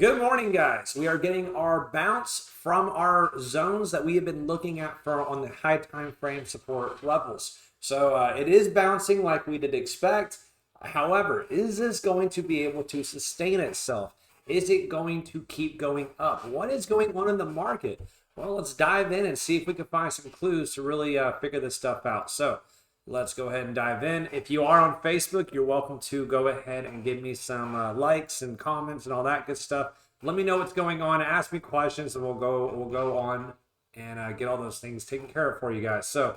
Good morning, guys. We are getting our bounce from our zones that we have been looking at for on the high time frame support levels. So it is bouncing like we did expect. However, is this going to be able to sustain itself? Is it going to keep going up? What is going on in the market? Well, let's dive in and see if we can find some clues to really figure this stuff out. So let's go ahead and dive in. If you are on Facebook, you're welcome to go ahead and give me some likes and comments and all that good stuff. Let me know what's going on. Ask me questions, and we'll go on and get all those things taken care of for you guys. So,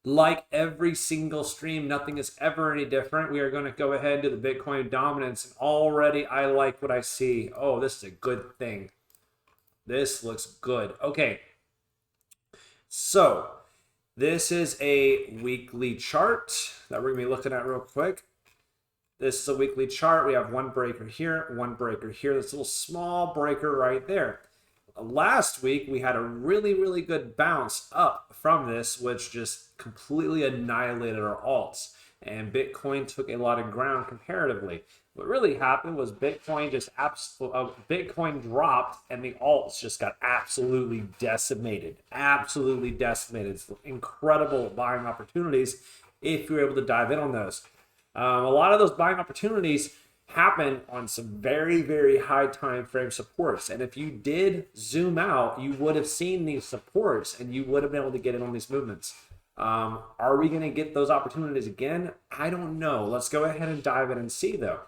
like every single stream, nothing is ever any different. We are going to go ahead and do the Bitcoin dominance, and already I like what I see. Oh, this is a good thing. This looks good. Okay, so this is a weekly chart that we're going to be looking at real quick. This is a weekly chart. We have one breaker here, one breaker here. This little small breaker right there. Last week, we had a really good bounce up from this, which just completely annihilated our alts. And Bitcoin took a lot of ground comparatively. What really happened was Bitcoin dropped and the alts just got absolutely decimated. Absolutely decimated. It's incredible buying opportunities if you're able to dive in on those. A lot of those buying opportunities happen on some very high time frame supports, and if you did zoom out, you would have seen these supports and you would have been able to get in on these movements. Are we going to get those opportunities again? I don't know. Let's go ahead and dive in and see though.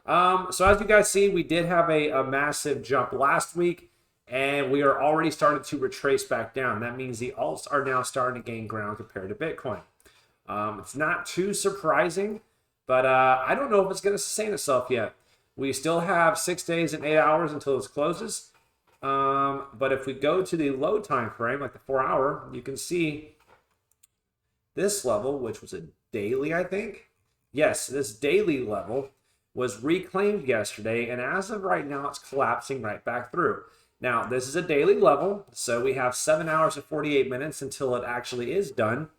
So as you guys see, we did have a massive jump last week, and we are already starting to retrace back down. That means the alts are now starting to gain ground compared to Bitcoin. It's not too surprising, but I don't know if it's going to sustain itself yet. We still have 6 days and 8 hours until this closes. But if we go to the low time frame, like the 4 hour, you can see this level, which was a daily, I think. Yes, this daily level was reclaimed yesterday, and as of right now, it's collapsing right back through. Now, this is a daily level, so we have 7 hours and 48 minutes until it actually is done.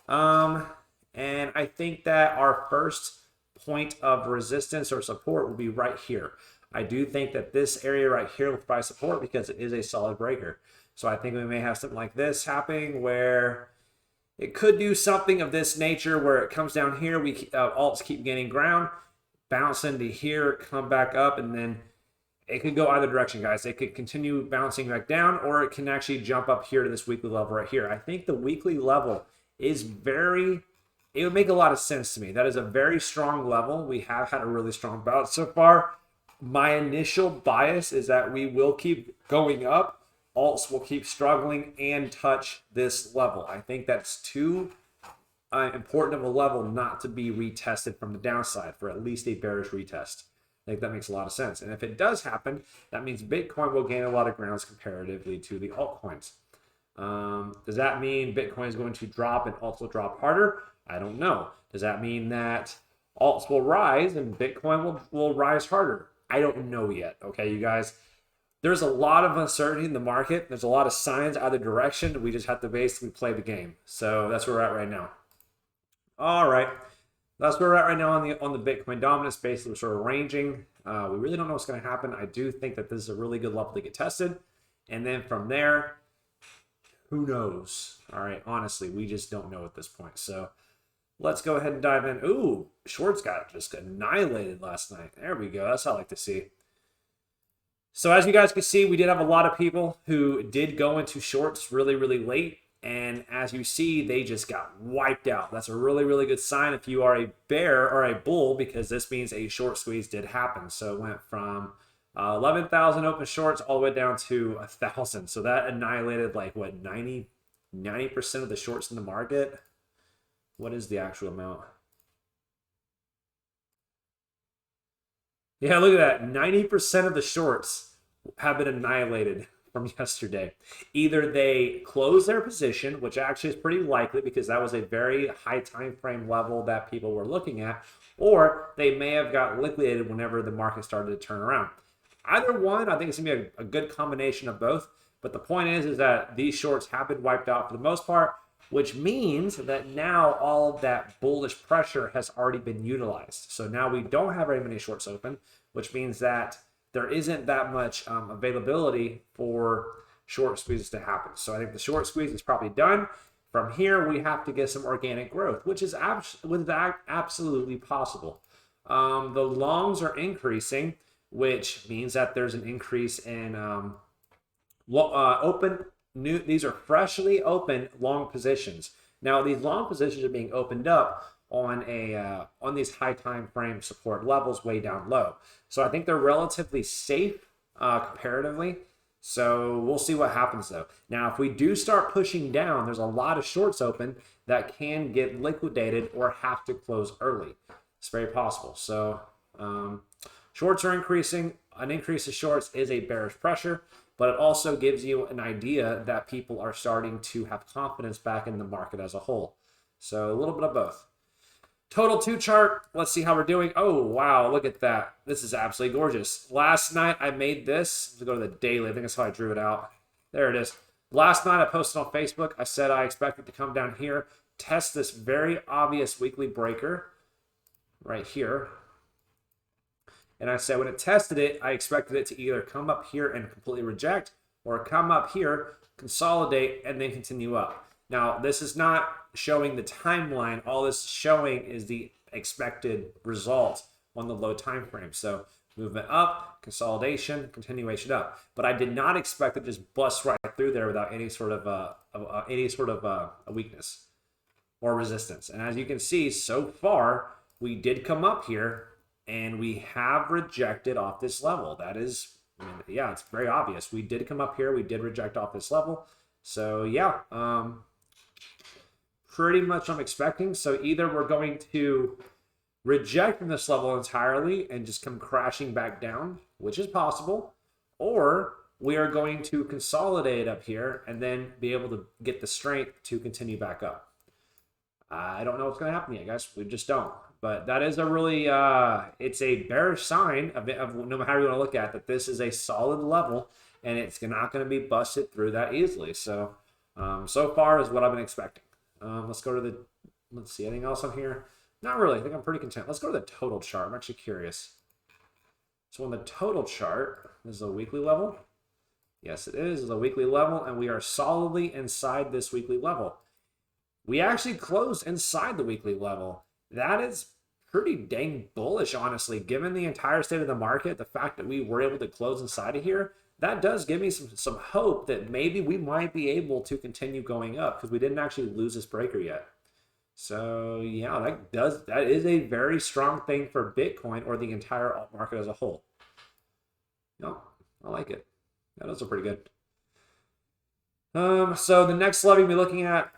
And I think that our first point of resistance or support will be right here. I do think that this area right here will provide support because it is a solid breaker. So I think we may have something like this happening where it could do something of this nature where it comes down here, we alts keep gaining ground, bounce into here, come back up, and then it could go either direction, guys. It could continue bouncing back down, or it can actually jump up here to this weekly level right here. I think the weekly level is it would make a lot of sense to me. That is a very strong level. We have had a really strong bounce so far. My initial bias is that we will keep going up. Alts will keep struggling and touch this level. I think that's too important of a level not to be retested from the downside for at least a bearish retest. I think that makes a lot of sense. And if it does happen, that means Bitcoin will gain a lot of grounds comparatively to the altcoins. Does that mean Bitcoin is going to drop and alts will drop harder? I don't know. Does that mean that alts will rise and Bitcoin will rise harder? I don't know yet. Okay, you guys. There's a lot of uncertainty in the market. There's a lot of signs either direction. We just have to basically play the game. So that's where we're at right now. All right. That's where we're at right now on the Bitcoin dominance. Basically, we're sort of ranging. We really don't know what's going to happen. I do think that this is a really good level to get tested. And then from there, who knows? All right. Honestly, we just don't know at this point. So let's go ahead and dive in. Ooh, shorts got just annihilated last night. There we go. That's what I like to see. So as you guys can see, we did have a lot of people who did go into shorts really late. And as you see, they just got wiped out. That's a really good sign if you are a bear or a bull, because this means a short squeeze did happen. So it went from 11,000 open shorts all the way down to 1,000. So that annihilated like what, 90% of the shorts in the market. What is the actual amount? Yeah, look at that. 90% of the shorts have been annihilated from yesterday. Either they closed their position, which actually is pretty likely because that was a very high time frame level that people were looking at, or they may have got liquidated whenever the market started to turn around. Either one, I think it's going to be a good combination of both. But the point is that these shorts have been wiped out for the most part, which means that now all of that bullish pressure has already been utilized. So now we don't have very many shorts open, which means that there isn't that much availability for short squeezes to happen. So I think the short squeeze is probably done. From here, we have to get some organic growth, which is absolutely possible. The longs are increasing, which means that there's an increase in these are freshly open long positions. Now, these long positions are being opened up on these high time frame support levels way down low. So I think they're relatively safe comparatively. So we'll see what happens though. Now, if we do start pushing down, there's a lot of shorts open that can get liquidated or have to close early. It's very possible. So shorts are increasing. An increase of shorts is a bearish pressure, but it also gives you an idea that people are starting to have confidence back in the market as a whole. So a little bit of both. Total 2 chart, let's see how we're doing. Oh, wow, look at that. This is absolutely gorgeous. Last night I made this. Let's go to the daily. I think that's how I drew it out. There it is. Last night I posted on Facebook. I said I expect it to come down here, test this very obvious weekly breaker right here. And I said when it tested it, I expected it to either come up here and completely reject or come up here, consolidate, and then continue up. Now, this is not showing the timeline. All this is showing is the expected result on the low time frame. So movement up, consolidation, continuation up. But I did not expect it to just bust right through there without any sort of a weakness or resistance. And as you can see, so far we did come up here and we have rejected off this level. That is, yeah, it's very obvious. We did come up here. We did reject off this level. So yeah, pretty much I'm expecting. So either we're going to reject from this level entirely and just come crashing back down, which is possible, or we are going to consolidate up here and then be able to get the strength to continue back up. I don't know what's going to happen yet, guys. We just don't. But that is a really, it's a bearish sign of no matter how you want to look at it, that this is a solid level and it's not going to be busted through that easily. So, so far is what I've been expecting. Let's go to let's see, anything else on here? Not really. I think I'm pretty content. Let's go to the total chart. I'm actually curious. So on the total chart, this is a weekly level. Yes, it is. It's a weekly level, and we are solidly inside this weekly level. We actually closed inside the weekly level. That is pretty dang bullish, honestly, given the entire state of the market. The fact that we were able to close inside of here, that does give me some hope that maybe we might be able to continue going up because we didn't actually lose this breaker yet. So yeah, that is a very strong thing for Bitcoin or the entire alt market as a whole. No, I like it. That is pretty good. So the next level we'll be looking at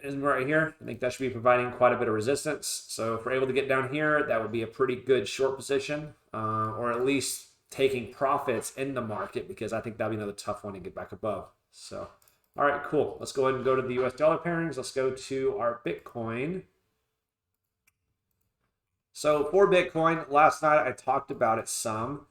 is right here. I think that should be providing quite a bit of resistance. So if we're able to get down here, that would be a pretty good short position, or at least taking profits in the market, because I think that'll be another tough one to get back above. So, all right, cool. Let's go ahead and go to the US dollar pairings. Let's go to our Bitcoin. So for Bitcoin, last night I talked about it some.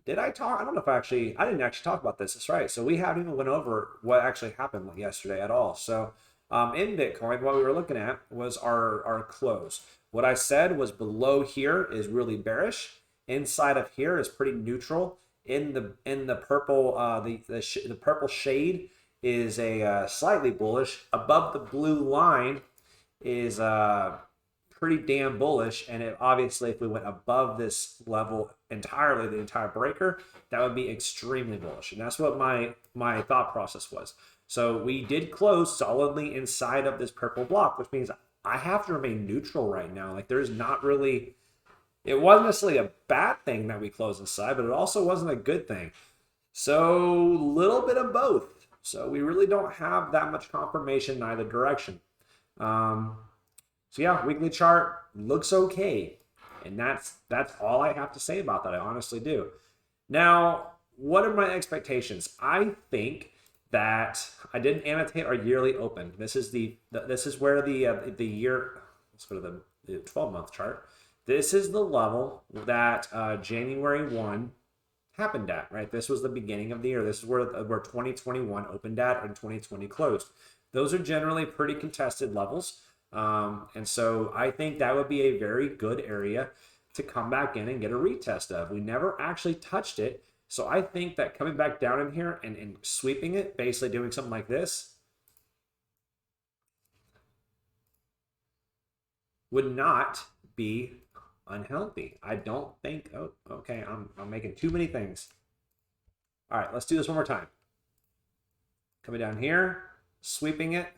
Did I talk? I don't know if I didn't actually talk about this. That's right. So we haven't even went over what actually happened yesterday at all. So in Bitcoin, what we were looking at was our close. What I said was below here is really bearish. Inside of here is pretty neutral. In the purple, the purple shade is a slightly bullish. Above the blue line is pretty damn bullish, and obviously if we went above this level entirely, the entire breaker, that would be extremely bullish, and that's what my thought process was. So we did close solidly inside of this purple block, which means I have to remain neutral right now. Like there's not really, it wasn't necessarily a bad thing that we closed inside, but it also wasn't a good thing. So a little bit of both. So we really don't have that much confirmation in either direction. So yeah, weekly chart looks okay. And that's all I have to say about that. I honestly do. Now, what are my expectations? I think that I didn't annotate our yearly open. This is where the year, let's go to the 12-month chart. This is the level that January 1 happened at, right? This was the beginning of the year. This is where 2021 opened at and 2020 closed. Those are generally pretty contested levels. And so I think that would be a very good area to come back in and get a retest of. We never actually touched it. So I think that coming back down in here and sweeping it, basically doing something like this, would not be unhealthy. I don't think, oh, okay, I'm making too many things. All right, let's do this one more time. Coming down here, sweeping it,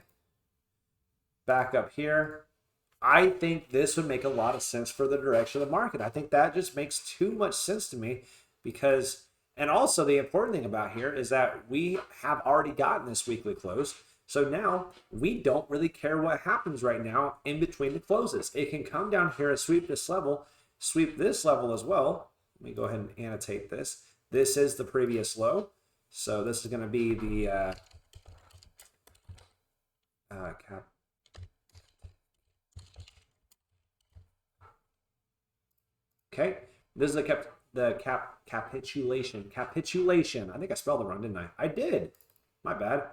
back up here. I think this would make a lot of sense for the direction of the market. I think that just makes too much sense to me because, and also the important thing about here is that we have already gotten this weekly close. So now we don't really care what happens right now in between the closes. It can come down here and sweep this level as well. Let me go ahead and annotate this. This is the previous low. So this is going to be the cap. Okay, this is the capitulation. Capitulation. I think I spelled it wrong, didn't I? I did. My bad.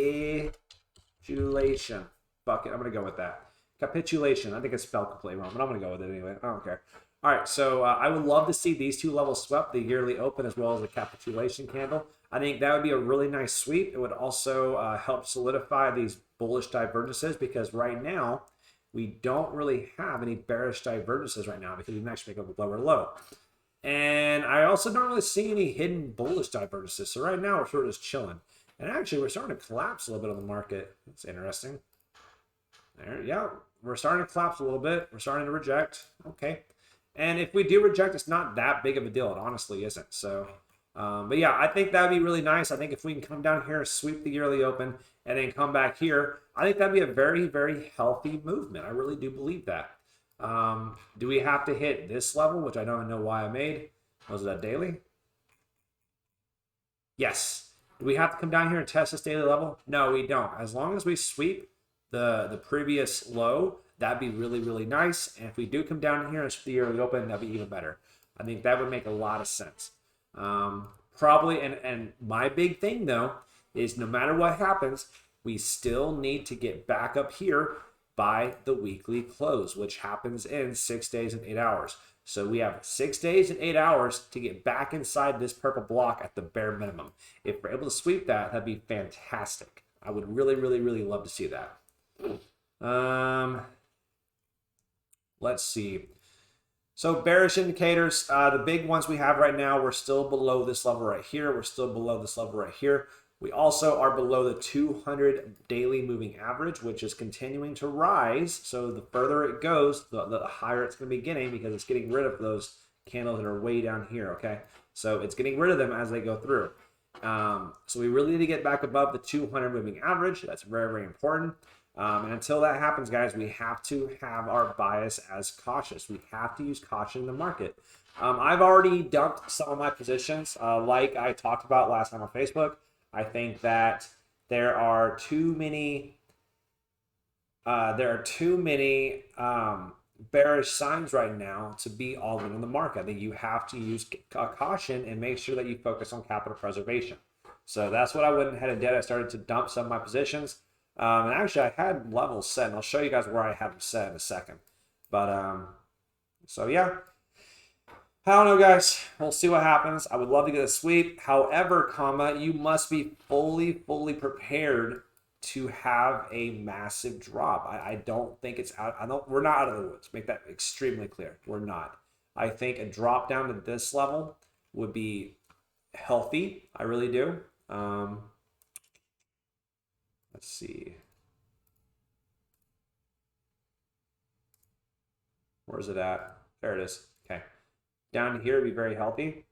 Capitulation. Fuck it. I'm gonna go with that. Capitulation. I think it's spelled completely wrong, but I'm gonna go with it anyway. I don't care. All right, so I would love to see these two levels swept, the yearly open as well as the capitulation candle. I think that would be a really nice sweep. It would also help solidify these bullish divergences because right now we don't really have any bearish divergences right now because we can actually make a lower low. And I also don't really see any hidden bullish divergences. So right now we're sort of just chilling. And actually we're starting to collapse a little bit on the market. That's interesting. There, yeah, we're starting to collapse a little bit. We're starting to reject. Okay. And if we do reject, it's not that big of a deal. It honestly isn't. So, but yeah, I think that'd be really nice. I think if we can come down here, sweep the yearly open, and then come back here, I think that'd be a very, very healthy movement. I really do believe that. Do we have to hit this level, which I don't know why I made? Was it a daily? Yes. Do we have to come down here and test this daily level? No, we don't. As long as we sweep the previous low, that'd be really, really nice. And if we do come down here and sweep the yearly open, that'd be even better. I think that would make a lot of sense. Probably, and my big thing though, is no matter what happens, we still need to get back up here by the weekly close, which happens in 6 days and 8 hours. So we have 6 days and 8 hours to get back inside this purple block at the bare minimum. If we're able to sweep that, that'd be fantastic. I would really, really, really love to see that. Let's see. So bearish indicators, the big ones we have right now, we're still below this level right here. We're still below this level right here. We also are below the 200 daily moving average, which is continuing to rise. So the further it goes, the higher it's going to be getting because it's getting rid of those candles that are way down here, okay? So it's getting rid of them as they go through. So we really need to get back above the 200 moving average. That's very, very important. And until that happens, guys, we have to have our bias as cautious. We have to use caution in the market. I've already dumped some of my positions, like I talked about last time on Facebook. I think that there are too many bearish signs right now to be all in on the market. I think you have to use caution and make sure that you focus on capital preservation. So that's what I went ahead and did. I started to dump some of my positions. And actually, I had levels set, and I'll show you guys where I have them set in a second. But, so yeah. I don't know, guys. We'll see what happens. I would love to get a sweep. However, you must be fully prepared to have a massive drop. I don't think it's out. We're not out of the woods. Make that extremely clear. We're not. I think a drop down to this level would be healthy. I really do. Let's see. Where's it at? There it is. Okay. Down here would be very healthy.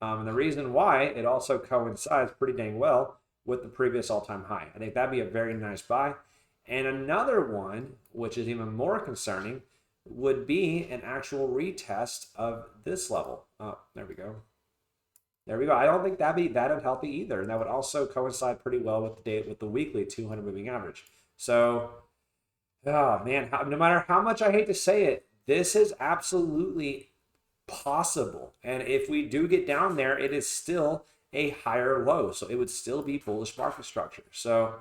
And the reason why, it also coincides pretty dang well with the previous all-time high. I think that'd be a very nice buy. And another one, which is even more concerning, would be an actual retest of this level. Oh, there we go. There we go. I don't think that'd be that unhealthy either. And that would also coincide pretty well with the weekly 200 moving average. So, oh man, no matter how much I hate to say it, this is absolutely possible. And if we do get down there, it is still a higher low. So it would still be bullish market structure. So,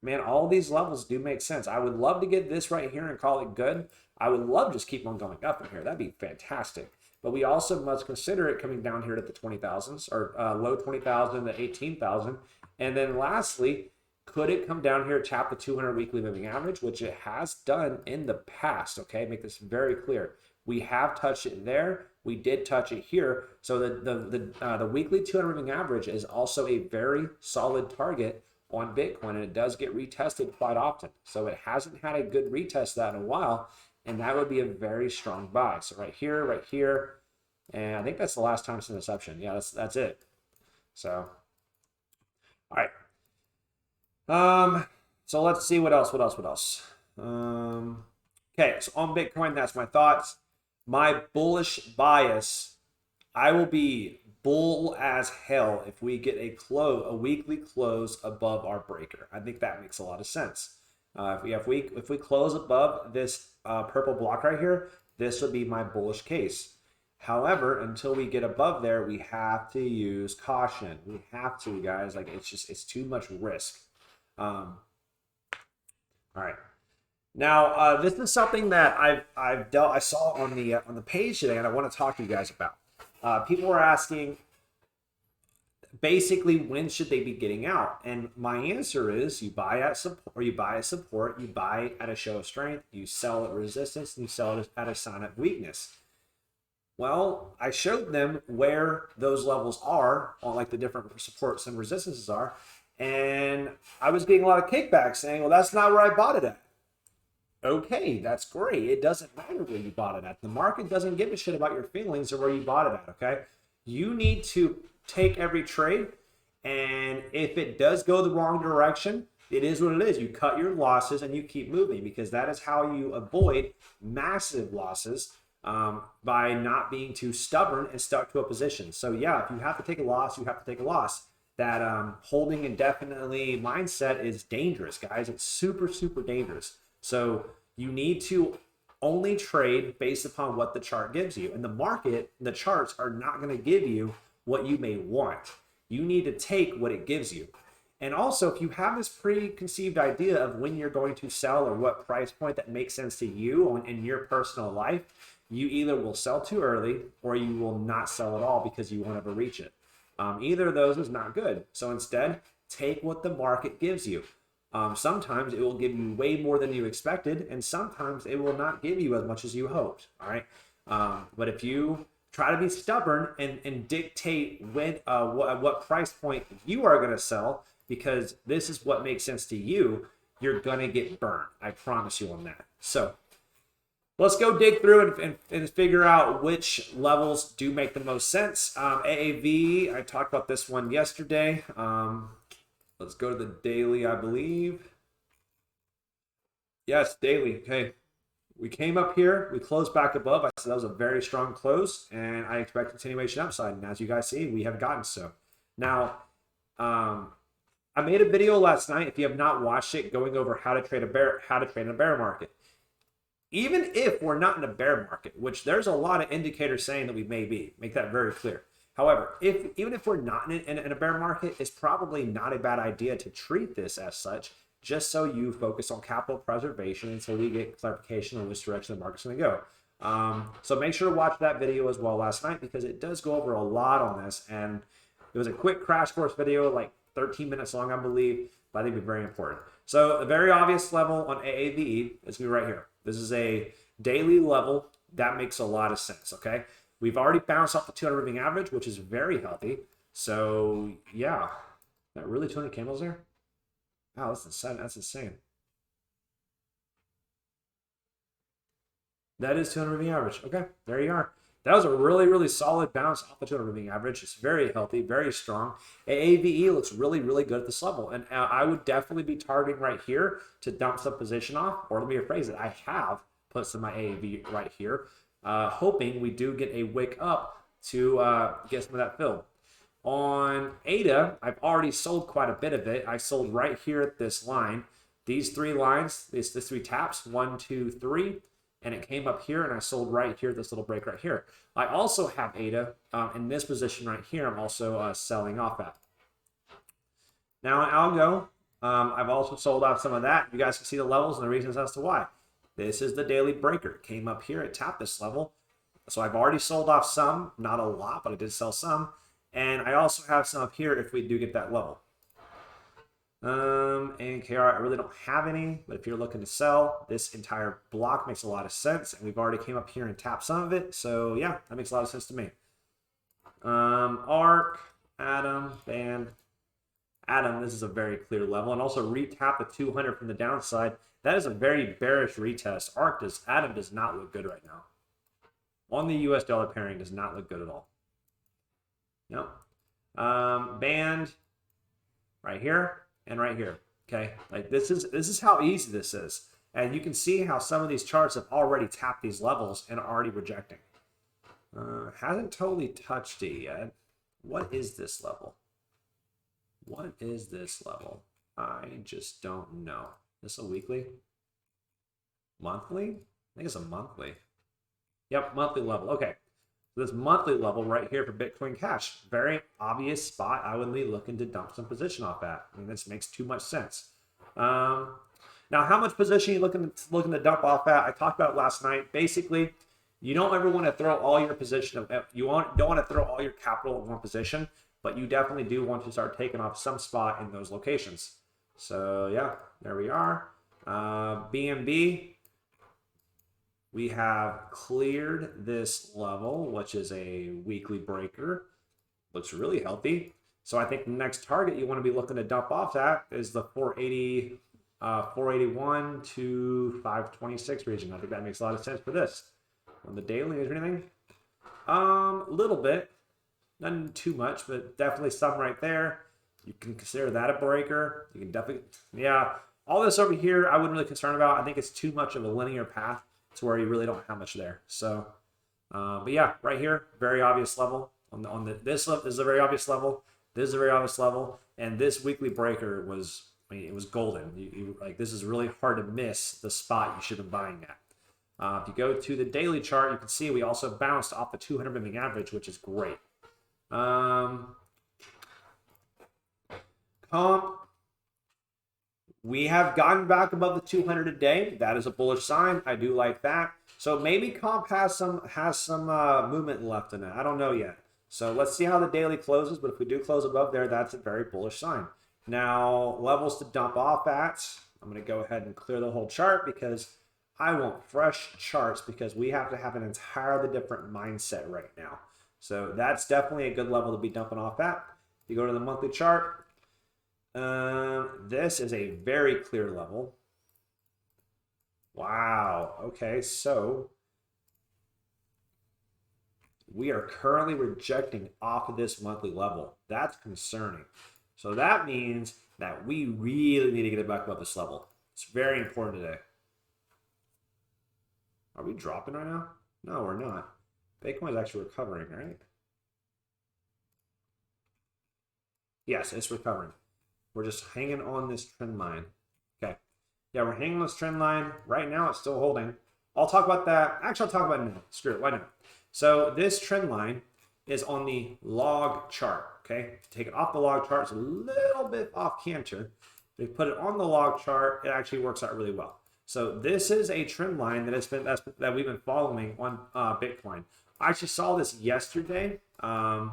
man, all these levels do make sense. I would love to get this right here and call it good. I would love to just keep on going up in here. That'd be fantastic. But we also must consider it coming down here to the 20,000s or low 20,000 to 18,000. And then lastly, could it come down here, tap the 200 weekly moving average, which it has done in the past, okay? Make this very clear. We have touched it there. We did touch it here. So the weekly 200 moving average is also a very solid target on Bitcoin, and it does get retested quite often. So it hasn't had a good retest of that in a while, and that would be a very strong buy. So right here, and I think that's the last time since inception. Yeah, that's it. So, all right. So let's see what else. Okay, so on Bitcoin, that's my thoughts. My bullish bias, I will be bull as hell if we get a weekly close above our breaker. I think that makes a lot of sense. If we close above this purple block right here, this would be my bullish case. However, until we get above there, we have to use caution. We have to, guys. Like it's too much risk. All right. Now, this is something that I saw on the page today, and I want to talk to you guys about. People were asking, basically, when should they be getting out? And my answer is, you buy at support, you buy at a show of strength, you sell at resistance, and you sell it at a sign of weakness. Well, I showed them where those levels are on like the different supports and resistances are, and I was getting a lot of kickback saying, well, that's not where I bought it at. Okay, that's great. It doesn't matter where you bought it at. The market doesn't give a shit about your feelings or where you bought it at, okay? You need to take every trade, and if it does go the wrong direction, it is what it is. You cut your losses and you keep moving, because that is how you avoid massive losses by not being too stubborn and stuck to a position. So yeah, if you have to take a loss, you have to take a loss. That holding indefinitely mindset is dangerous, guys. It's super, super dangerous. So you need to only trade based upon what the chart gives you. And the market, the charts are not going to give you what you may want. You need to take what it gives you. And also, if you have this preconceived idea of when you're going to sell or what price point that makes sense to you in your personal life, you either will sell too early or you will not sell at all because you won't ever reach it. Either of those is not good. So instead, take what the market gives you. Sometimes it will give you way more than you expected, and sometimes it will not give you as much as you hoped. All right. But if you try to be stubborn and dictate when what price point you are going to sell, because this is what makes sense to you, you're going to get burned. I promise you on that. So let's go dig through and figure out which levels do make the most sense. AAV, I talked about this one yesterday. Let's go to the daily, I believe. Yes, daily. Okay. We came up here. We closed back above. I said that was a very strong close, and I expect continuation upside. And as you guys see, we have gotten so. Now, I made a video last night. If you have not watched it, going over how to trade in a bear market. Even if we're not in a bear market, which there's a lot of indicators saying that we may be, make that very clear. However, even if we're not in a bear market, it's probably not a bad idea to treat this as such, just so you focus on capital preservation until we get clarification on which direction the market's going to go. So make sure to watch that video as well last night, because it does go over a lot on this, and it was a quick crash course video, like 13 minutes long, I believe, but I think it's very important. So the very obvious level on AAVE is going to be right here. This is a daily level. That makes a lot of sense, okay? We've already bounced off the 200 moving average, which is very healthy. So, yeah. That really 200 candles there? Wow, that's insane. That's insane. That is 200 moving average. Okay, there you are. That was a really, really solid bounce off the 200 moving average. It's very healthy, very strong. AAVE looks really, really good at this level. And I would definitely be targeting right here to dump some position off. Or let me rephrase it. I have put some of my AAV right here, hoping we do get a wick up to get some of that fill. On ADA, I've already sold quite a bit of it. I sold right here at this line. These three lines, these three taps, 1, 2, 3. And it came up here, and I sold right here, this little break right here. I also have ADA in this position right here. I'm also selling off at. Now on Algo, I've also sold off some of that. You guys can see the levels and the reasons as to why. This is the daily breaker. It came up here, it tapped this level. So I've already sold off some, not a lot, but I did sell some. And I also have some up here if we do get that level. And KR, I really don't have any, but if you're looking to sell, this entire block makes a lot of sense. And we've already came up here and tapped some of it. So yeah, that makes a lot of sense to me. ARK, Atom, Band. Atom, this is a very clear level. And also retap the 200 from the downside. That is a very bearish retest. Atom does not look good right now. On the US dollar pairing does not look good at all. No. Band right here and right here. Okay. Like this is how easy this is. And you can see how some of these charts have already tapped these levels and are already rejecting. Hasn't totally touched it yet. What is this level? What is this level? I just don't know. This a weekly? Monthly? I think it's a monthly. Yep, monthly level. Okay. So this monthly level right here for Bitcoin Cash. Very obvious spot I would be looking to dump some position off at. I mean, this makes too much sense. Now, how much position are you looking to dump off at? I talked about it last night. Basically, you don't ever want to throw all your position. Don't want to throw all your capital in one position, but you definitely do want to start taking off some spot in those locations. So yeah, there we are. BNB, we have cleared this level, which is a weekly breaker. Looks really healthy. So I think the next target you want to be looking to dump off at is the 481 to 526 region. I think that makes a lot of sense for this. On the daily, is there anything? A little bit. Nothing too much, but definitely some right there. You can consider that a breaker. You can definitely, yeah. All this over here, I wouldn't really concern about. I think it's too much of a linear path to where you really don't have much there. So, but yeah, right here, very obvious level. This is a very obvious level. This is a very obvious level, and this weekly breaker was, I mean, it was golden. Like this is really hard to miss the spot you should have been buying at. If you go to the daily chart, you can see we also bounced off the 200 moving average, which is great. Comp, we have gotten back above the 200 a day. That is a bullish sign. I do like that. So maybe comp has some movement left in it. I don't know yet. So let's see how the daily closes. But if we do close above there, that's a very bullish sign. Now levels to dump off at. I'm going to go ahead and clear the whole chart because I want fresh charts because we have to have an entirely different mindset right now. So that's definitely a good level to be dumping off at. If you go to the monthly chart, this is a very clear level. Wow. Okay, so we are currently rejecting off of this monthly level. That's concerning. So that means that we really need to get it back above this level. It's very important today. Are we dropping right now? No, we're not. Bitcoin is actually recovering, right? Yes, it's recovering. We're just hanging on this trend line. Okay. Yeah, we're hanging on this trend line. Right now, it's still holding. I'll talk about that. Actually, I'll talk about it in a minute. Screw it. Why not? So this trend line is on the log chart. Okay. Take it off the log chart. It's a little bit off canter. If you put it on the log chart, it actually works out really well. So this is a trend line that we've been following on Bitcoin. I actually saw this yesterday. I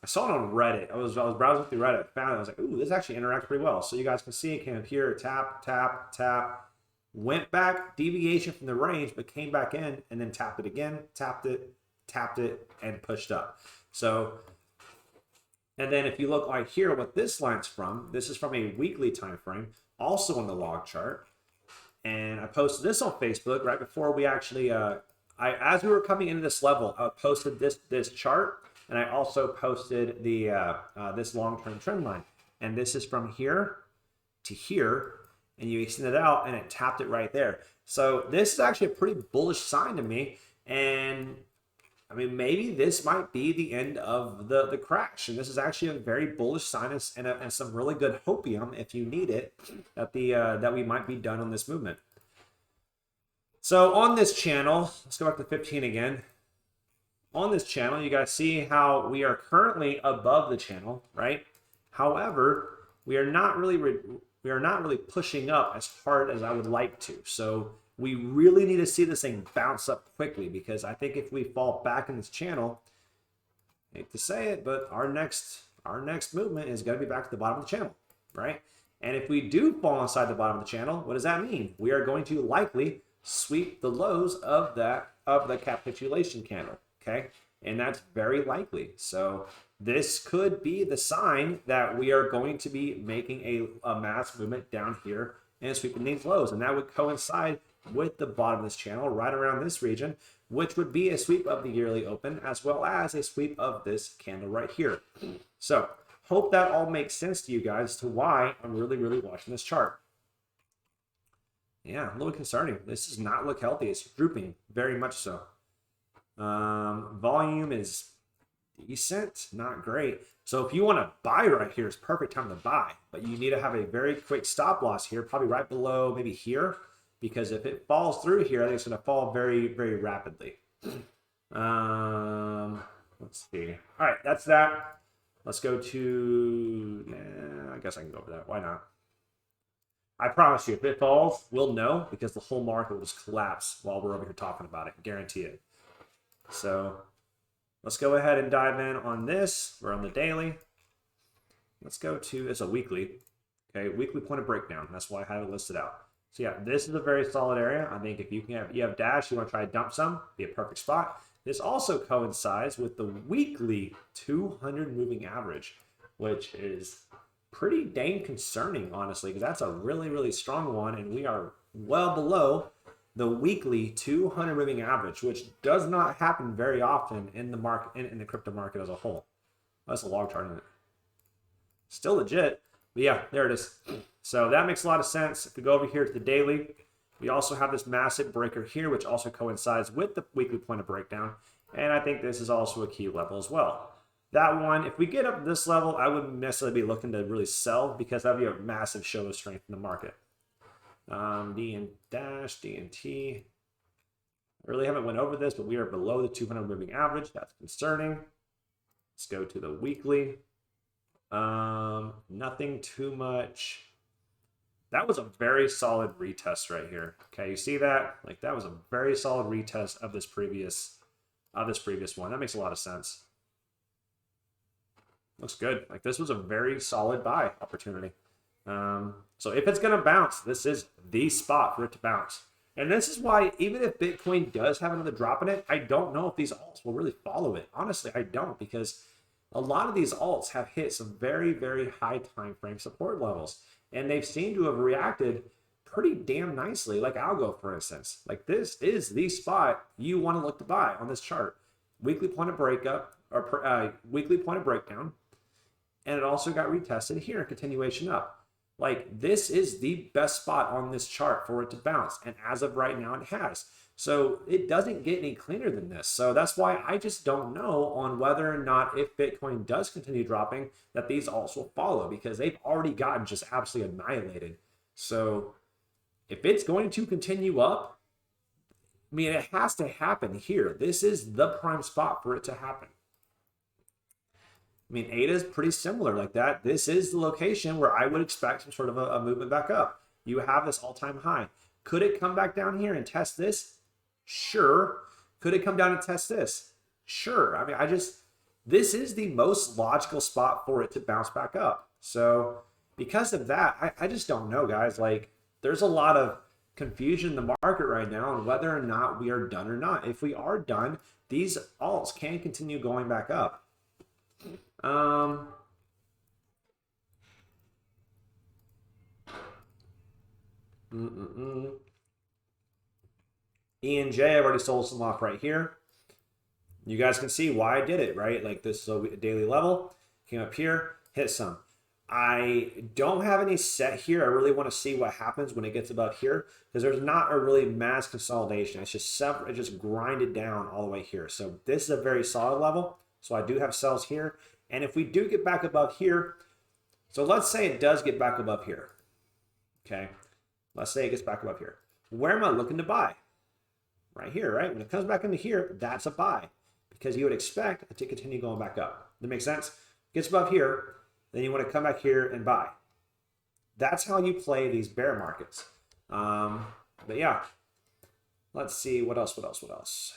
saw it on Reddit. I was browsing through Reddit, found it. I was like, ooh, this actually interacts pretty well. So you guys can see it came up here, tap, tap, tap, went back, deviation from the range, but came back in and then tapped it again, tapped it, and pushed up. So, and then if you look right here, what this line's from, this is from a weekly time frame, also on the log chart. And I posted this on Facebook right before we actually, as we were coming into this level, I posted this chart. And I also posted the this long-term trend line. And this is from here to here. And you extend it out and it tapped it right there. So this is actually a pretty bullish sign to me. And I mean, maybe this might be the end of the crash. And this is actually a very bullish sign and some really good hopium, if you need it, that we might be done on this movement. So on this channel, let's go back to 15 again. On this channel, you guys see how we are currently above the channel, right? However, we are not really we are not really pushing up as hard as I would like to. So we really need to see this thing bounce up quickly, because I think if we fall back in this channel, I hate to say it, but our next movement is going to be back to the bottom of the channel, right? And if we do fall inside the bottom of the channel, what does that mean? We are going to likely sweep the lows of the capitulation candle, okay? And that's very likely. So this could be the sign that we are going to be making a mass movement down here and sweeping these lows. And that would coincide with the bottom of this channel right around this region, which would be a sweep of the yearly open as well as a sweep of this candle right here. So hope that all makes sense to you guys as to why I'm really, really watching this chart. Yeah, a little concerning. This does not look healthy. It's drooping, very much so. Volume is decent, not great. So if you want to buy right here, it's perfect time to buy. But you need to have a very quick stop loss here, probably right below maybe here, because if it falls through here, I think it's going to fall very, very rapidly. Let's see. All right, that's that. Let's go to, I guess I can go over that. Why not? I promise you, if it falls, we'll know, because the whole market will just collapse while we're over here talking about it. Guarantee it. So let's go ahead and dive in on this. We're on the daily. Let's go to, it's a weekly. Okay, weekly point of breakdown. That's why I have it listed out. So yeah, this is a very solid area. I think if you have dash, you want to try to dump some, be a perfect spot. This also coincides with the weekly 200 moving average, which is pretty dang concerning, honestly, because that's a really, really strong one, and we are well below the weekly 200 moving average, which does not happen very often in the market, in the crypto market as a whole. That's a log chart, isn't it? Still legit, but yeah, there it is. So that makes a lot of sense. If we go over here to the daily, we also have this massive breaker here, which also coincides with the weekly point of breakdown, and I think this is also a key level as well. That one, if we get up this level, I wouldn't necessarily be looking to really sell, because that would be a massive show of strength in the market. D and dash, D and T. I really haven't went over this, but we are below the 200 moving average. That's concerning. Let's go to the weekly. Nothing too much. That was a very solid retest right here. Okay, you see that? Like, that was a very solid retest of this previous one. That makes a lot of sense. Looks good. Like, this was a very solid buy opportunity. So if it's going to bounce, this is the spot for it to bounce. And this is why, even if Bitcoin does have another drop in it, I don't know if these alts will really follow it. Honestly, I don't, because a lot of these alts have hit some very, very high time frame support levels, and they've seemed to have reacted pretty damn nicely. Like Algo, for instance. Like, this is the spot you want to look to buy on this chart. Weekly point of breakup, or weekly point of breakdown, and it also got retested here in continuation up. Like, this is the best spot on this chart for it to bounce, and as of right now, it has. So it doesn't get any cleaner than this. So that's why I just don't know on whether or not, if Bitcoin does continue dropping, that these alts will follow, because they've already gotten just absolutely annihilated. So if it's going to continue up, I mean, it has to happen here. This is the prime spot for it to happen. I mean, ADA is pretty similar like that. This is the location where I would expect some sort of a movement back up. You have this all-time high. Could it come back down here and test this? Sure. Could it come down and test this? Sure. I mean, this is the most logical spot for it to bounce back up. So because of that, I just don't know, guys. Like, there's a lot of confusion in the market right now on whether or not we are done or not. If we are done, these alts can continue going back up. E&J, I've already sold some off right here. You guys can see why I did it, right? Like, this is a daily level. Came up here, hit some. I don't have any set here. I really want to see what happens when it gets above here, because there's not a really mass consolidation. It's just it just grinded down all the way here. So this is a very solid level. So I do have sells here. And if we do get back above here, so let's say it does get back above here. Okay. Let's say it gets back above here. Where am I looking to buy? Right here, right? When it comes back into here, that's a buy, because you would expect it to continue going back up. That makes sense? Gets above here, then you want to come back here and buy. That's how you play these bear markets. But yeah, let's see what else.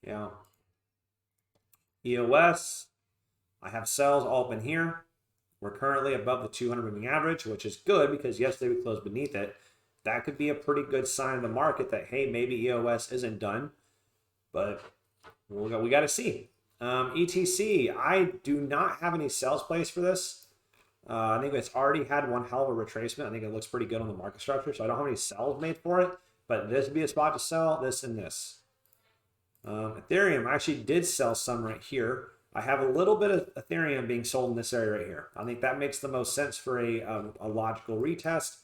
Yeah, EOS, I have sells all up in here. We're currently above the 200 moving average, which is good because yesterday we closed beneath it. That could be a pretty good sign of the market that, hey, maybe EOS isn't done, but we got to see. ETC, I do not have any sales place for this. I think it's already had one hell of a retracement. I think it looks pretty good on the market structure, so I don't have any sells made for it, but this would be a spot to sell, this and this. Ethereum, I actually did sell some right here. I have a little bit of Ethereum being sold in this area right here. I think that makes the most sense for a logical retest.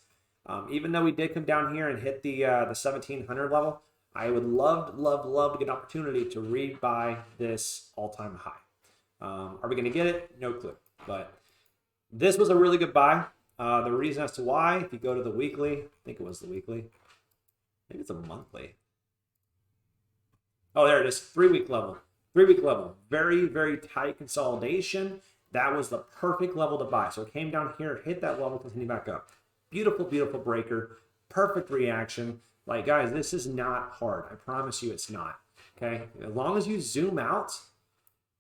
Even though we did come down here and hit the 1700 level, I would love to get an opportunity to rebuy this all-time high. Are we going to get it? No clue. But this was a really good buy. The reason as to why, if you go to the weekly, I think it was the weekly. Maybe it's a monthly. Oh, there it is. 3-week level. 3-week level. Very, very tight consolidation. That was the perfect level to buy. So it came down here, hit that level, continue back up. Beautiful, beautiful breaker. Perfect reaction. Like, guys, this is not hard. I promise you it's not. Okay? As long as you zoom out,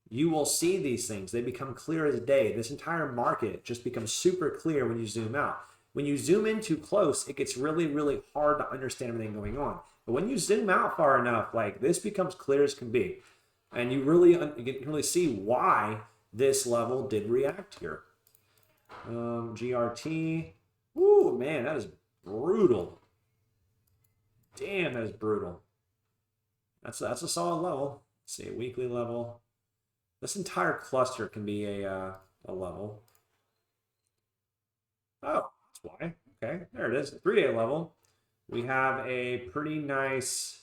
you will see these things. They become clear as day. This entire market just becomes super clear when you zoom out. When you zoom in too close, it gets really, really hard to understand everything going on. But when you zoom out far enough, like, this becomes clear as can be. And you can really see why this level did react here. GRT. Ooh, man, that is brutal. Damn, that is brutal. That's a solid level. Let's see, a weekly level. This entire cluster can be a level. Oh, that's why. Okay, there it is. 3-day level. We have a pretty nice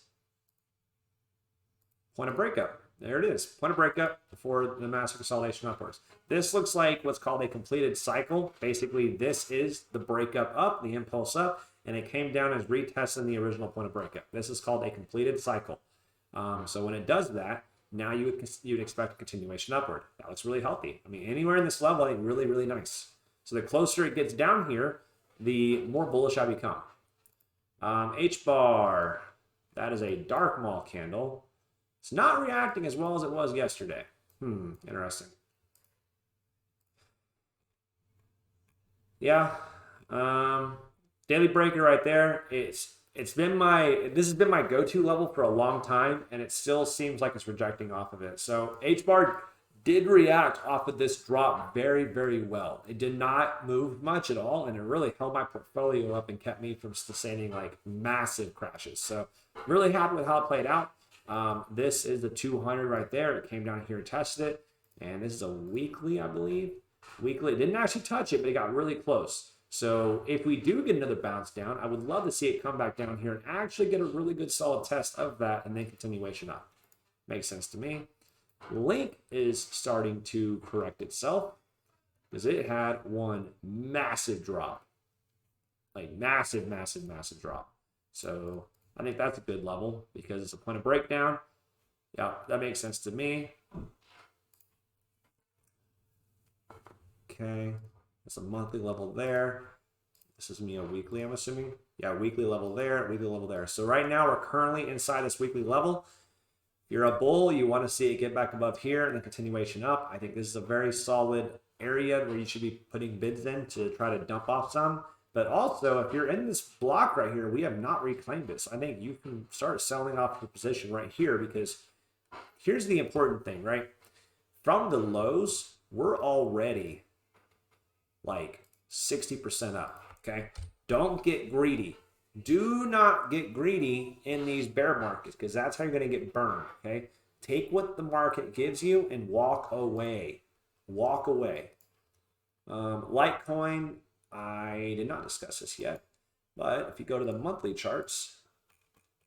point of breakup. There it is. Point of breakup before the massive consolidation upwards. This looks like what's called a completed cycle. Basically, this is the breakup up, the impulse up, and it came down as retesting the original point of breakup. This is called a completed cycle. So when it does that, now you would expect a continuation upward. That looks really healthy. I mean, anywhere in this level, I think really, really nice. So the closer it gets down here, the more bullish I become. H-bar, that is a dark mall candle. It's not reacting as well as it was yesterday. Interesting. Yeah. Daily breaker right there. This has been my go-to level for a long time, and it still seems like it's rejecting off of it. So H-bar did react off of this drop very, very well. It did not move much at all, and it really held my portfolio up and kept me from sustaining like massive crashes. So really happy with how it played out. This is the 200 right there. It came down here and tested it. And this is a weekly, I believe. Weekly. It didn't actually touch it, but it got really close. So if we do get another bounce down, I would love to see it come back down here and actually get a really good solid test of that and then continuation up. Makes sense to me. Link is starting to correct itself because it had one massive drop. Like massive, massive, massive drop. So I think that's a good level because it's a point of breakdown. Yeah, that makes sense to me. Okay, that's a monthly level there. This is me a weekly, I'm assuming. Yeah, weekly level there, weekly level there. So right now we're currently inside this weekly level. If you're a bull, you want to see it get back above here and then continuation up. I think this is a very solid area where you should be putting bids in to try to dump off some. But also, if you're in this block right here, we have not reclaimed this. I think you can start selling off your position right here because here's the important thing, right? From the lows, we're already like 60% up, okay? Don't get greedy. Do not get greedy in these bear markets because that's how you're going to get burned, okay? Take what the market gives you and walk away. Walk away. Litecoin, I did not discuss this yet, but if you go to the monthly charts,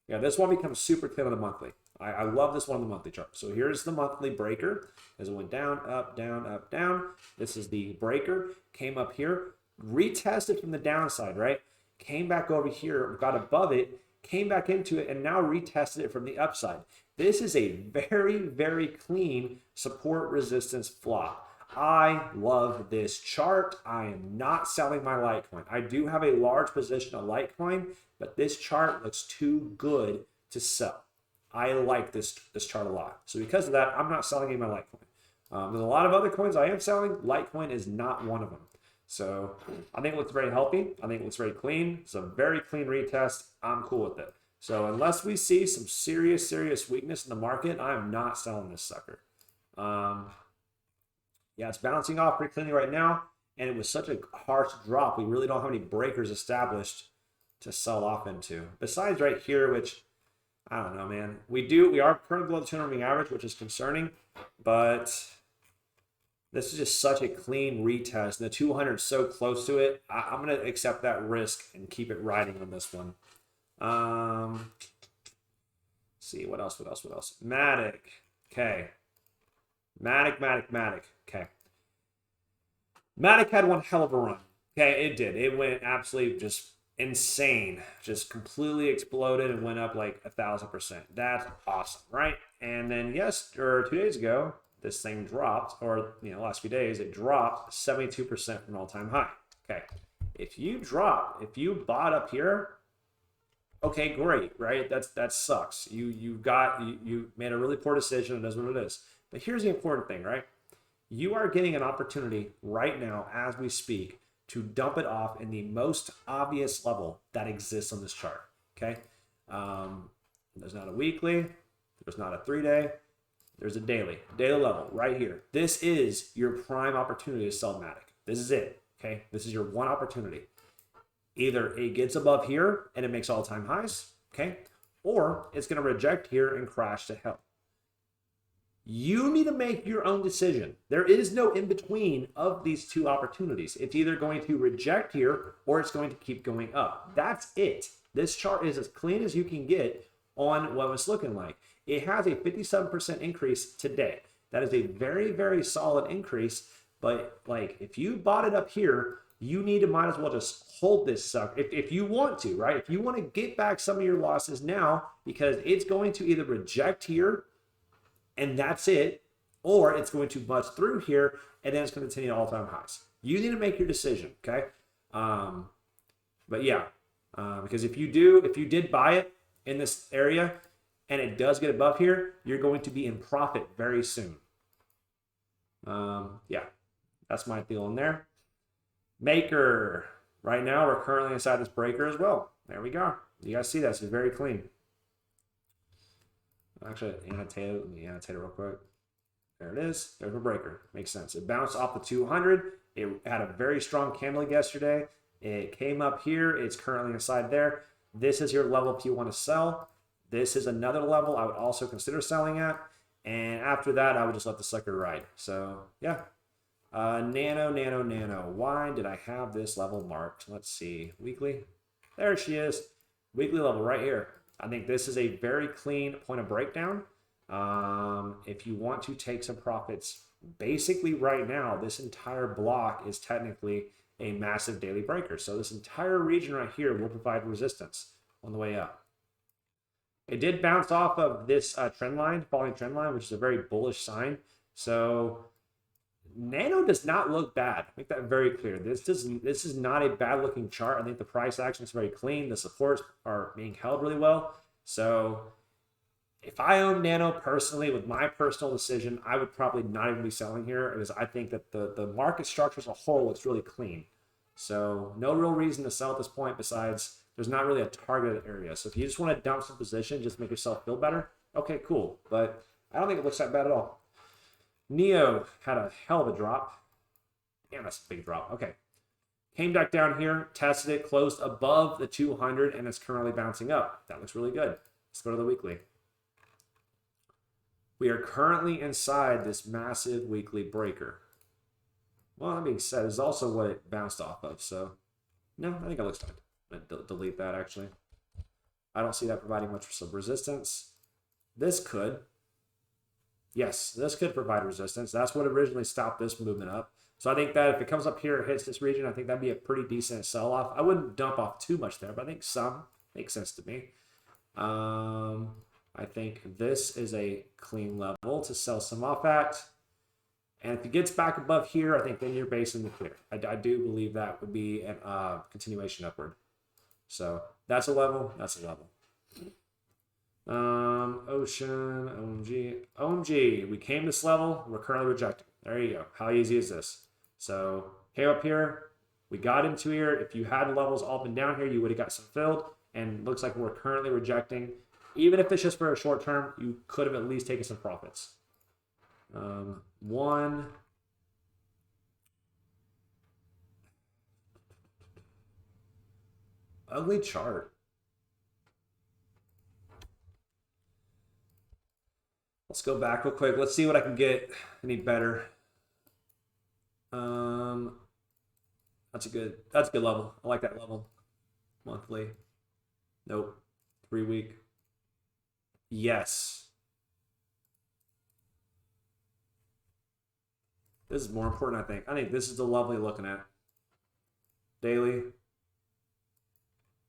yeah, this one becomes super clear on the monthly. I love this one on the monthly chart. So here's the monthly breaker as it went down, up, down, up, down. This is the breaker, came up here, retested from the downside, right? Came back over here, got above it, came back into it, and now retested it from the upside. This is a very, very clean support resistance flop. I love this chart. I am not selling my Litecoin. I do have a large position of Litecoin, but this chart looks too good to sell. I like this chart a lot. So because of that, I'm not selling any of my Litecoin. There's a lot of other coins I am selling. Litecoin is not one of them. So I think it looks very healthy. I think it looks very clean. It's a very clean retest. I'm cool with it. So unless we see some serious weakness in the market, I am not selling this sucker. Yeah, it's bouncing off pretty cleanly right now. And it was such a harsh drop. We really don't have any breakers established to sell off into. Besides right here, which I don't know, man. We are currently below the 200 moving average, which is concerning, but this is just such a clean retest. And the 200 is so close to it. I'm going to accept that risk and keep it riding on this one. Let's see, what else? Matic. Okay. Matic. Okay. Matic had one hell of a run. Okay, it did. It went absolutely just insane. Just completely exploded and went up like 1,000%. That's awesome, right? And then 2 days ago, this thing dropped, or last few days, it dropped 72% from an all-time high. Okay. If you bought up here, okay, great, right? That sucks. You made a really poor decision. It is what it is. But here's the important thing, right? You are getting an opportunity right now as we speak to dump it off in the most obvious level that exists on this chart, okay? There's not a weekly, there's not a 3-day, there's a daily level right here. This is your prime opportunity to sell Matic. This is it, okay? This is your one opportunity. Either it gets above here and it makes all-time highs, okay? Or it's going to reject here and crash to hell. You need to make your own decision. There is no in-between of these two opportunities. It's either going to reject here or it's going to keep going up. That's it. This chart is as clean as you can get on what it's looking like. It has a 57% increase today. That is a very, very solid increase. But like if you bought it up here, you might as well just hold this sucker if you want to, right? If you want to get back some of your losses now, because it's going to either reject here and that's it, or it's going to bust through here and then it's going to continue all-time highs. You need to make your decision, okay? But yeah, because if you did buy it in this area and it does get above here, you're going to be in profit very soon. Yeah, that's my feeling there. Maker. Right now, we're currently inside this breaker as well. There we go. You guys see that? It's very clean. Actually, annotate it real quick. There it is. There's a breaker. Makes sense. It bounced off the 200. It had a very strong candle yesterday. It came up here. It's currently inside there. This is your level if you want to sell. This is another level I would also consider selling at. And after that, I would just let the sucker ride. So, yeah. Nano. Why did I have this level marked? Let's see. Weekly. There she is. Weekly level right here. I think this is a very clean point of breakdown. If you want to take some profits, basically right now, this entire block is technically a massive daily breaker. So this entire region right here will provide resistance on the way up. It did bounce off of this trend line, falling trend line, which is a very bullish sign. So Nano does not look bad. Make that very clear. This is not a bad looking chart. I think the price action is very clean. The supports are being held really well. So if I own Nano personally, with my personal decision, I would probably not even be selling here, because I think that the market structure as a whole looks really clean. So no real reason to sell at this point, besides there's not really a targeted area. So if you just want to dump some position, just make yourself feel better, okay, cool. But I don't think it looks that bad at all. Neo had a hell of a drop. Damn, that's a big drop. Okay. Came back down here, tested it, closed above the 200, and it's currently bouncing up. That looks really good. Let's go to the weekly. We are currently inside this massive weekly breaker. Well, that being said, it's also what it bounced off of. So, no, I think it looks fine. I'm going to delete that, actually. I don't see that providing much for some resistance. This could. Yes, this could provide resistance. That's what originally stopped this movement up. So I think that if it comes up here, hits this region, I think that'd be a pretty decent sell-off. I wouldn't dump off too much there, but I think some makes sense to me. I think this is a clean level to sell some off at. And if it gets back above here, I think then you're basing the clear. I do believe that would be a continuation upward. So that's a level. That's a level. Ocean, OMG. We came this level. We're currently rejecting. There you go. How easy is this? So came up here. We got into here. If you had levels up and down here, you would have got some filled. And looks like we're currently rejecting. Even if it's just for a short term, you could have at least taken some profits. One. Ugly chart. Let's go back real quick. Let's see what I can get any better. That's a good level. I like that level. Monthly. Nope. 3 week. Yes. This is more important, I think. I think this is the level you're looking at. Daily.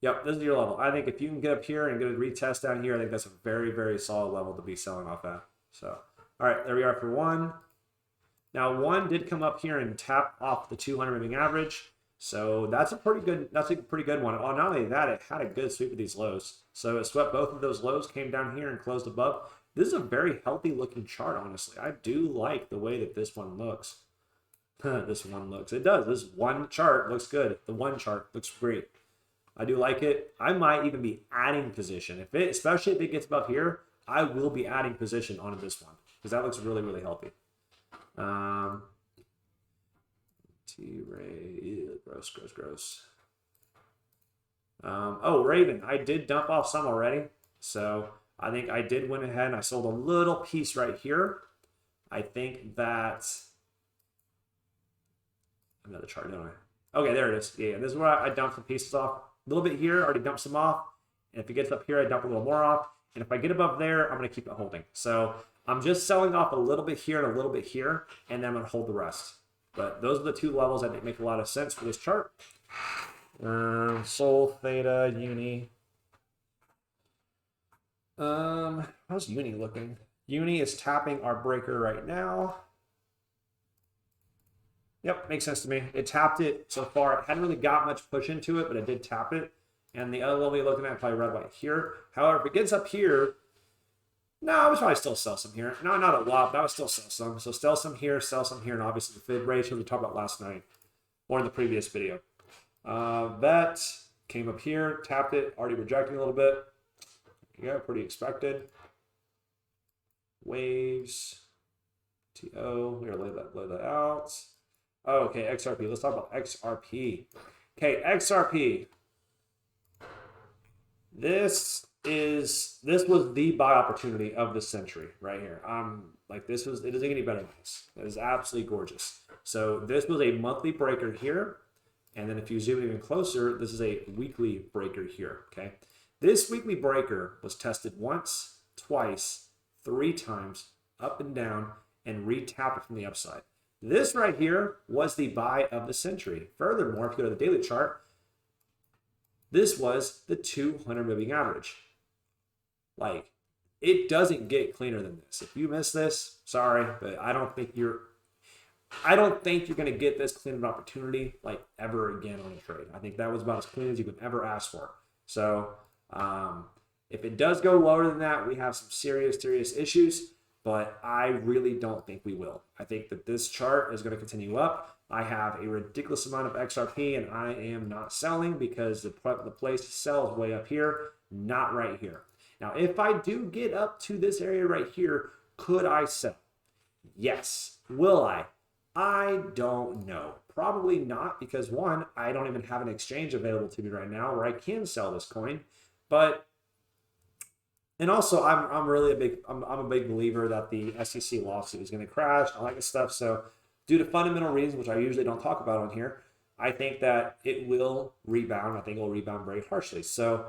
Yep, this is your level. I think if you can get up here and get a retest down here, I think that's a very, very solid level to be selling off at. So, all right, there we are for one. Now, one did come up here and tap off the 200 moving average. So that's a pretty good one. Oh, not only that, it had a good sweep of these lows. So it swept both of those lows, came down here and closed above. This is a very healthy looking chart, honestly. I do like the way that this one looks. This one looks. It does. This one chart looks good. The one chart looks great. I do like it. I might even be adding position. Especially if it gets above here, I will be adding position on this one because that looks really, really healthy. T-Ray, gross. Oh, Raven, I did dump off some already. So I think I did went ahead and I sold a little piece right here. I think that another chart, don't I? Okay, there it is. Yeah, this is where I dumped some pieces off. A little bit here, already dumped some off. And if it gets up here, I dump a little more off. And if I get above there, I'm going to keep it holding. So I'm just selling off a little bit here and a little bit here, and then I'm going to hold the rest. But those are the two levels that make a lot of sense for this chart. Sol, Theta, Uni. How's Uni looking? Uni is tapping our breaker right now. Yep, makes sense to me. It tapped it so far. It hadn't really got much push into it, but it did tap it. And the other level you're looking at, probably red right here. However, if it gets up here, no, I would probably still sell some here. No, not a lot, but I would still sell some. So sell some here, and obviously the fib ratio we talked about last night or in the previous video. That came up here, tapped it, already rejecting a little bit. Yeah, pretty expected. Waves, TO, we're gonna lay that out. Oh, okay, XRP. Let's talk about XRP. Okay, XRP. This was the buy opportunity of the century right here. Like it doesn't get any better than this. It is absolutely gorgeous. So this was a monthly breaker here. And then if you zoom even closer, this is a weekly breaker here, okay? This weekly breaker was tested once, twice, 3 times, up and down, and re-tapped it from the upside. This right here was the buy of the century. Furthermore, if you go to the daily chart, this was the 200 moving average. Like, it doesn't get cleaner than this. If you miss this, sorry, but I don't think you're going to get this clean of an opportunity like ever again on a trade. I think that was about as clean as you could ever ask for. So if it does go lower than that, we have some serious issues, but I really don't think we will. I think that this chart is going to continue up. I have a ridiculous amount of XRP and I am not selling because the place to sell is way up here, not right here. Now, if I do get up to this area right here, could I sell? Yes. Will I? I don't know. Probably not because one, I don't even have an exchange available to me right now where I can sell this coin. And also I'm a big believer that the SEC lawsuit is going to crash, all that good stuff. So due to fundamental reasons, which I usually don't talk about on here, I think that it will rebound. I think it will rebound very harshly. So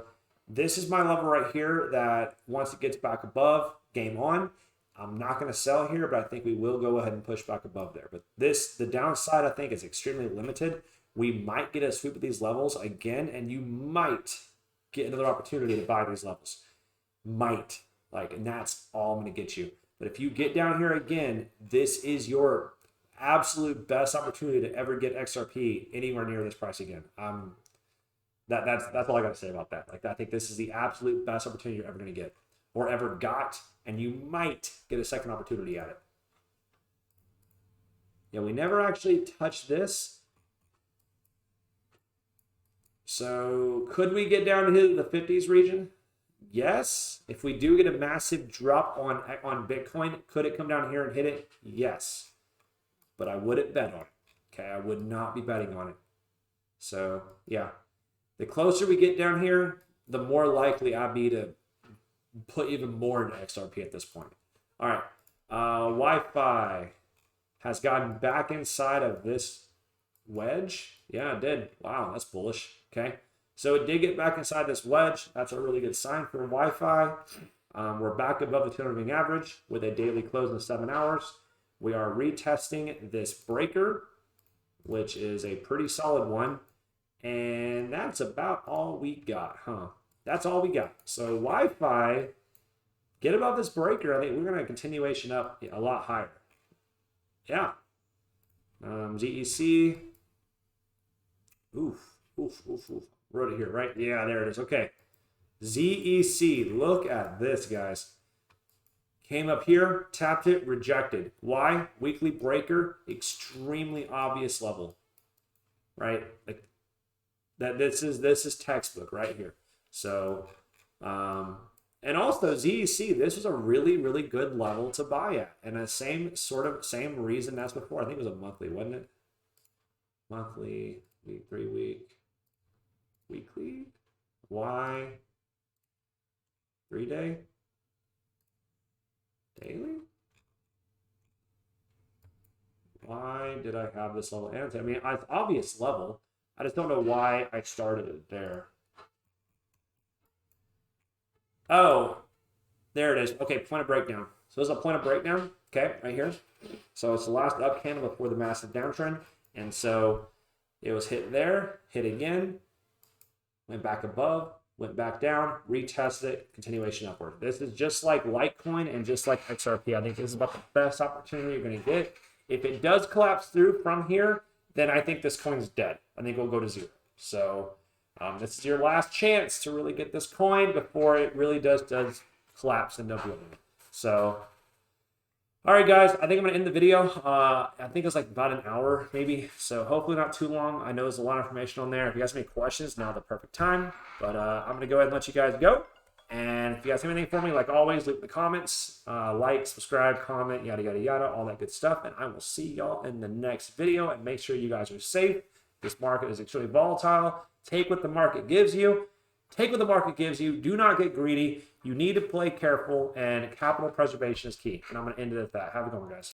this is my level right here that once it gets back above, game on. I'm not going to sell here, but I think we will go ahead and push back above there. But the downside, I think, is extremely limited. We might get a sweep of these levels again, and you might get another opportunity to buy these levels. And that's all I'm going to get you. But if you get down here again, this is your absolute best opportunity to ever get XRP anywhere near this price again. That's all I got to say about that. Like, I think this is the absolute best opportunity you're ever going to get, or ever got, and you might get a second opportunity at it. Yeah, we never actually touched this. So could we get down to the 50s region? Yes. If we do get a massive drop on Bitcoin, could it come down here and hit it? Yes. But I wouldn't bet on it. Okay, I would not be betting on it. So yeah, the closer we get down here, the more likely I'd be to put even more into XRP at this point. All right, Wi-Fi has gotten back inside of this wedge. Yeah, it did. Wow, that's bullish. Okay, so it did get back inside this wedge. That's a really good sign for Wi-Fi. We're back above the 200-moving average with a daily close in 7 hours. We are retesting this breaker, which is a pretty solid one. And that's about all we got, huh? That's all we got. So Wi-Fi, get above this breaker. I think we're going to continuation up a lot higher. Yeah. ZEC. Oof. Wrote it here, right? Yeah, there it is. Okay. ZEC. Look at this, guys. Came up here, tapped it, rejected. Why? Weekly breaker, extremely obvious level, right? Like that. This is textbook right here. So, and also ZEC, this was a really, really good level to buy at, and the same reason as before. I think it was a monthly, wasn't it? Monthly, week, 3 week, weekly, why? 3 day. Daily? Why did I have this level? I mean, it's obvious level. I just don't know why I started it there. Oh, there it is. Okay, point of breakdown. So there's a point of breakdown, okay, right here. So it's the last up candle before the massive downtrend. And so it was hit there, hit again, went back above, went back down, retested it, continuation upward. This is just like Litecoin and just like XRP. I think this is about the best opportunity you're going to get. If it does collapse through from here, then I think this coin's dead. I think it'll go to zero. So this is your last chance to really get this coin before it really does collapse and oblivion. So, all right, guys, I think I'm going to end the video. I think it's like about an hour, maybe. So hopefully not too long. I know there's a lot of information on there. If you guys have any questions, now's the perfect time. But I'm going to go ahead and let you guys go. And if you guys have anything for me, like always, leave in the comments. Like, subscribe, comment, yada, yada, yada, all that good stuff. And I will see y'all in the next video. And make sure you guys are safe. This market is extremely volatile. Take what the market gives you. Take what the market gives you. Do not get greedy. You need to play careful, and capital preservation is key. And I'm going to end it at that. Have a good one, guys.